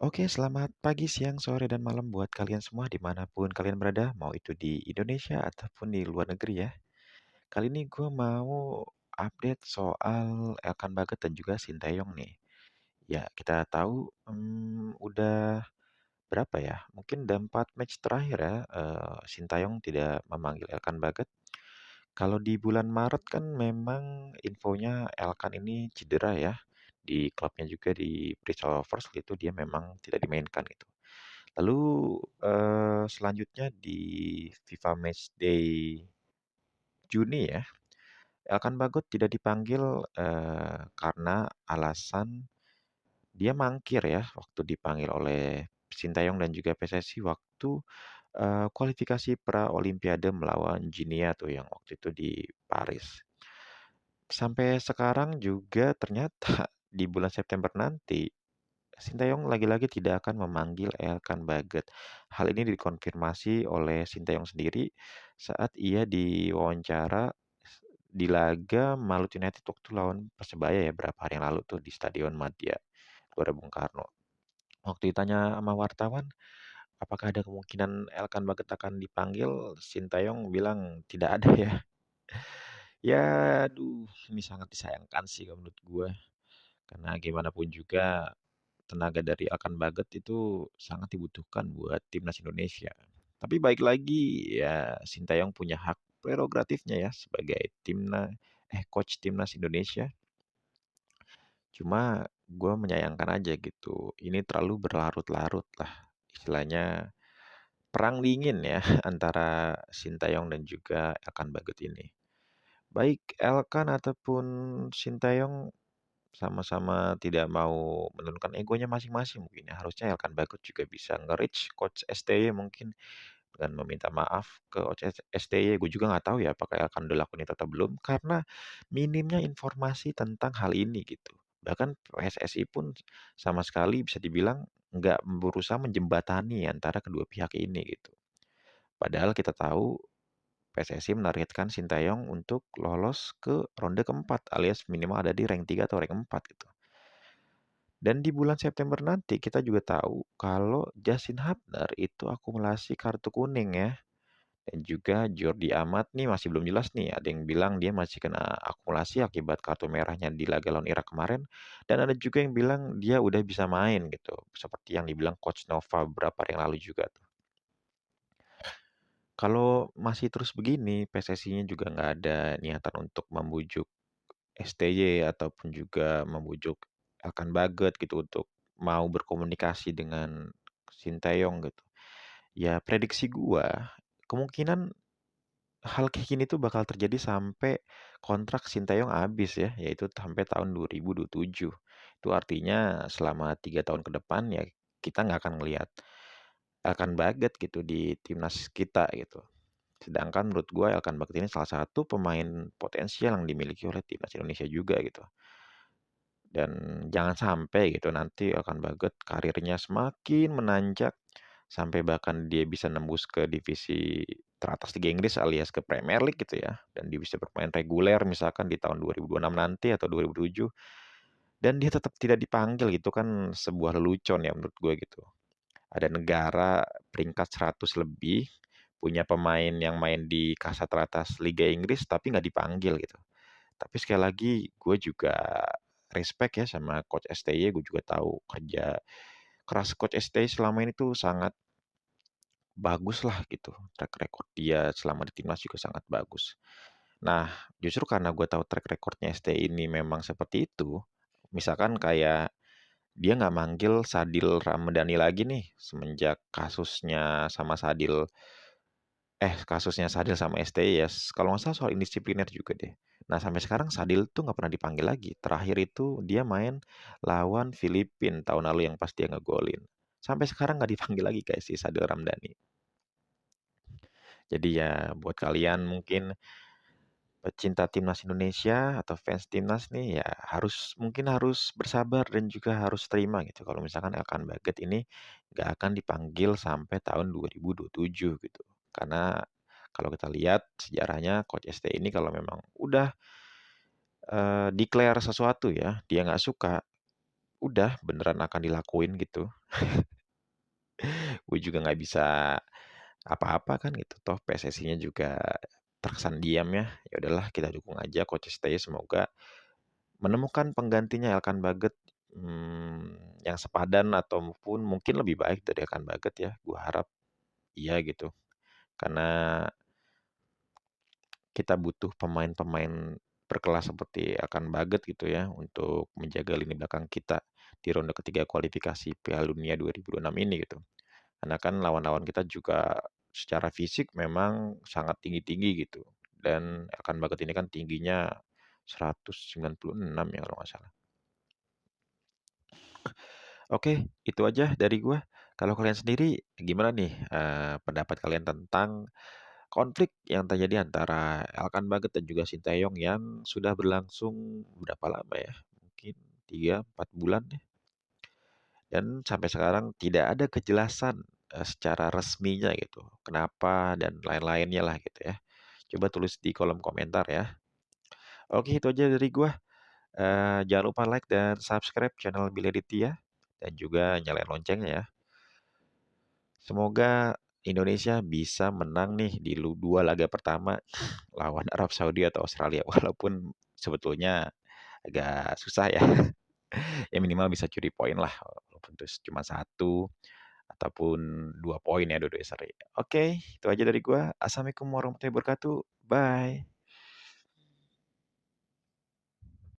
Oke, selamat pagi, siang, sore, dan malam buat kalian semua dimanapun kalian berada, mau itu di Indonesia ataupun di luar negeri ya. Kali ini gue mau update soal Elkan Baget dan juga Sinteyong nih. Ya, kita tahu udah berapa ya? Mungkin udah 4 match terakhir ya, Sinteyong tidak memanggil Elkan Baget. Kalau di bulan Maret kan memang infonya Elkan ini cedera ya. Di klubnya juga di Bristol Rovers itu dia memang tidak dimainkan gitu. Lalu, selanjutnya di FIFA Matchday Juni ya, Elkan Bagot tidak dipanggil, karena alasan dia mangkir ya waktu dipanggil oleh Sintayong dan juga PSSI waktu, kualifikasi Olimpiade melawan Ginia tuh yang waktu itu di Paris. Sampai sekarang juga ternyata di bulan September nanti Sinteyong lagi-lagi tidak akan memanggil Elkan Baget. Hal ini dikonfirmasi oleh Sinteyong sendiri saat ia diwawancara di laga Malut United waktu lawan Persebaya ya berapa hari yang lalu tuh di Stadion Madia Gelora Bung Karno. Waktu ditanya sama wartawan, apakah ada kemungkinan Elkan Baget akan dipanggil, Sinteyong bilang tidak ada ya. Ya, aduh, ini sangat disayangkan sih kalau menurut gue. Karena gimana pun juga tenaga dari Akan Baget itu sangat dibutuhkan buat timnas Indonesia. Tapi baik lagi ya Sintayong punya hak prerogatifnya ya sebagai coach timnas Indonesia. Cuma gue menyayangkan aja gitu. Ini terlalu berlarut-larut lah. Istilahnya perang dingin ya antara Sintayong dan juga Akan Baget ini. Baik Elkan ataupun Sintayong sama-sama tidak mau menurunkan egonya masing-masing mungkin ya. Harusnya Elkan Bagot juga bisa nge-reach Coach STY mungkin dengan meminta maaf ke Coach STY. Gue juga nggak tahu ya apakah Elkan udah lakukan itu atau belum karena minimnya informasi tentang hal ini gitu. Bahkan PSSI pun sama sekali bisa dibilang nggak berusaha menjembatani antara kedua pihak ini gitu. Padahal kita tahu PSSI menargetkan Sintayong untuk lolos ke ronde keempat alias minimal ada di rank 3 atau rank 4 gitu. Dan di bulan September nanti kita juga tahu kalau Justin Hubner itu akumulasi kartu kuning ya. Dan juga Jordi Amat nih masih belum jelas nih. Ada yang bilang dia masih kena akumulasi akibat kartu merahnya di laga lawan Irak kemarin. Dan ada juga yang bilang dia udah bisa main gitu. Seperti yang dibilang Coach Nova beberapa hari yang lalu juga tuh. Kalau masih terus begini, PSSI-nya juga nggak ada niatan untuk membujuk STY ataupun juga membujuk Elkan Baget gitu untuk mau berkomunikasi dengan Sinteyong gitu. Ya prediksi gua, kemungkinan hal kayak gini tuh bakal terjadi sampai kontrak Sinteyong habis ya, yaitu sampai tahun 2027. Itu artinya selama 3 tahun ke depan ya kita nggak akan ngelihat Elkan Baget gitu di timnas kita gitu. Sedangkan menurut gue Elkan Baget ini salah satu pemain potensial yang dimiliki oleh timnas Indonesia juga gitu. Dan jangan sampai gitu nanti Elkan Baget karirnya semakin menanjak sampai bahkan dia bisa nembus ke divisi teratas Liga Inggris alias ke Premier League gitu ya. Dan dia bisa bermain reguler misalkan di tahun 2026 nanti atau 2027. Dan dia tetap tidak dipanggil gitu kan sebuah lelucon ya menurut gue gitu. Ada negara peringkat 100 lebih punya pemain yang main di kasta teratas Liga Inggris tapi nggak dipanggil gitu. Tapi sekali lagi gue juga respect ya sama Coach STY, gue juga tahu kerja keras Coach STY selama ini tuh sangat bagus lah gitu. Track record dia selama di timnas juga sangat bagus. Nah, justru karena gue tahu track recordnya STY ini memang seperti itu, misalkan kayak dia nggak manggil Sadil Ramadhani lagi nih semenjak kasusnya Sadil sama STI ya. Kalau nggak salah soal indisipliner juga deh. Nah sampai sekarang Sadil tuh nggak pernah dipanggil lagi. Terakhir itu dia main lawan Filipina tahun lalu yang pas dia ngegolin. Sampai sekarang nggak dipanggil lagi kayak si Sadil Ramdhani. Jadi ya buat kalian mungkin pecinta timnas Indonesia atau fans timnas nih ya mungkin harus bersabar dan juga harus terima gitu kalau misalkan Elkan Baget ini nggak akan dipanggil sampai tahun 2027 gitu. Karena kalau kita lihat sejarahnya Coach ST ini kalau memang udah declare sesuatu ya, dia nggak suka, udah beneran akan dilakuin gitu. Gue juga nggak bisa apa-apa kan gitu, toh PSSI-nya juga terkesan diam ya. Ya udahlah kita dukung aja Coach Sintayong, semoga menemukan penggantinya Elkan Baggett, yang sepadan ataupun mungkin lebih baik dari Elkan Baggett ya, gue harap iya gitu. Karena kita butuh pemain-pemain berkelas seperti Elkan Baggett gitu ya, untuk menjaga lini belakang kita di ronde ketiga kualifikasi Piala Dunia 2026 ini gitu. Karena kan lawan-lawan kita juga secara fisik memang sangat tinggi-tinggi gitu, dan Elkan Baggett ini kan tingginya 196 ya kalau nggak salah. Oke, itu aja dari gua. Kalau kalian sendiri gimana nih, pendapat kalian tentang konflik yang terjadi antara Elkan Baggett dan juga Sinteyong yang sudah berlangsung berapa lama ya? Mungkin 3, 4 bulan ya, dan sampai sekarang tidak ada kejelasan, secara resminya gitu, kenapa dan lain-lainnya lah gitu ya. Coba tulis di kolom komentar ya. Oke, itu aja dari gua. Jangan lupa like dan subscribe channel Billy Aditya dan juga nyalain loncengnya ya. Semoga Indonesia bisa menang nih di 2 laga pertama lawan Arab Saudi atau Australia. Walaupun sebetulnya agak susah ya. Ya minimal bisa curi poin lah. Walaupun itu cuma satu ataupun 2 poin ya dua-dua seri. Oke, itu aja dari gua. Assalamualaikum warahmatullahi wabarakatuh. Bye.